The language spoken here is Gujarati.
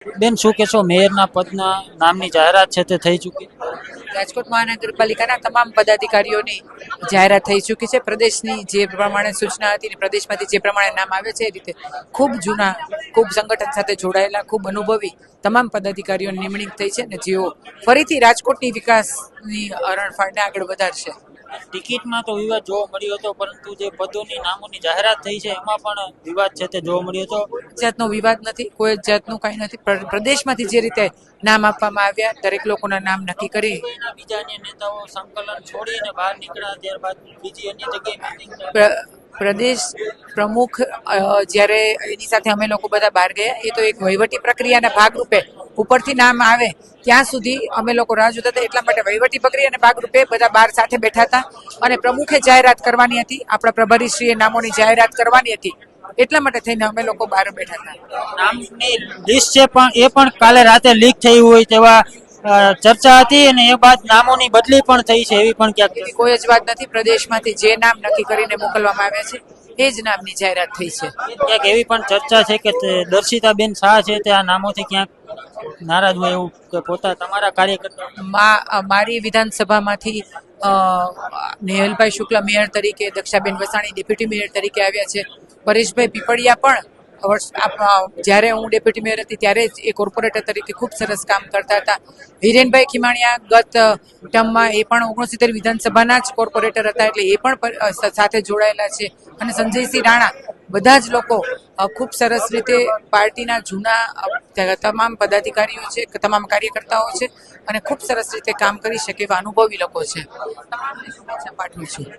બેન શું કહેશો, મેયરના પદના નામની જાહેરાત છે તે થઈ ચૂકી? રાજકોટ મહાનગરપાલિકાના તમામ પદાધિકારીઓની જાહેરાત થઈ ચૂકી છે. પ્રદેશની જે પ્રમાણે સૂચના હતી અને પ્રદેશમાંથી જે પ્રમાણે નામ આવે છે એ રીતે ખૂબ જૂના, ખૂબ સંગઠન સાથે જોડાયેલા, ખૂબ અનુભવી તમામ પદાધિકારીઓની નિમણૂક થઈ છે અને જેઓ ફરીથી રાજકોટની વિકાસની હરણફાળને આગળ વધારશે. ટિકિટમાં તો વિવાદ જોવા મળ્યો હતો, પરંતુ જે પદોની નામોની જાહેરાત થઈ છે એમાં પણ વિવાદ છે તે જોવા મળ્યો હતો. જાતનો વિવાદ નથી, કોઈ જાતનું કાંઈ નથી. પ્રદેશમાંથી જે રીતે નામ આપવામાં આવ્યા, દરેક લોકોના નામ નક્કી કરી બીજા અન્ય નેતાઓ સંકલન છોડીને બહાર નીકળ્યા, ત્યારબાદ બીજી અન્ય જગ્યાએ પ્રદેશ પ્રમુખ જ્યારે એની સાથે અમે લોકો બધા બહાર ગયા, એ તો એક વહીવટી પ્રક્રિયાના ભાગરૂપે ઉપરથી નામ આવે ત્યાં સુધી અમે લોકો રાહ જોતા હતા. એટલા માટે વહીવટી પ્રક્રિયાના ભાગરૂપે બધા બહાર સાથે બેઠા હતા અને પ્રમુખે જાહેરાત કરવાની હતી, આપણા પ્રભારીશ્રીએ નામોની જાહેરાત કરવાની હતી, એટલા માટે થઈને અમે લોકો બહાર બેઠા હતા. નામની લિસ્ટ છે પણ એ પણ કાલે રાતે લીક થઈ હોય તેવા ચર્ચા હતી અને એ બાદ નામોની બદલી પણ થઈ છે એવી પણ ક્યાંક કોઈ જ વાત નથી. પ્રદેશમાંથી જે નામ નક્કી કરીને મોકલવામાં આવ્યા છે એ જ નામની જાહેરાત થઈ છે. ક્યાંક એવી પણ ચર્ચા છે કે દર્શિતાબેન શાહ છે તે આ નામોથી ક્યાંક નારાજ હોય એવું કે પોતા તમારા કાર્યકર્તા મારી વિધાનસભામાંથી નેહલભાઈ શુક્લા મેયર તરીકે, દક્ષાબેન વસાણી ડેપ્યુટી મેયર તરીકે આવ્યા છે. પરેશભાઈ પીપળિયા પણ જ્યારે હું ડેપ્યુટી મેયર હતી ત્યારે જ એ કોર્પોરેટર તરીકે ખૂબ સરસ કામ કરતા હતા. હિરેનભાઈ ખીમાણીયા ગત ટર્મમાં એ પણ 69 વિધાનસભાના જ કોર્પોરેટર હતા, એટલે એ પણ સાથે જોડાયેલા છે. અને સંજયસિંહ રાણા, બધા જ લોકો ખૂબ સરસ રીતે પાર્ટીના જૂના તમામ પદાધિકારીઓ છે, તમામ કાર્યકર્તાઓ છે અને ખૂબ સરસ રીતે કામ કરી શકે એવા અનુભવી લોકો છે. તમામને શુભેચ્છા પાઠવું છું.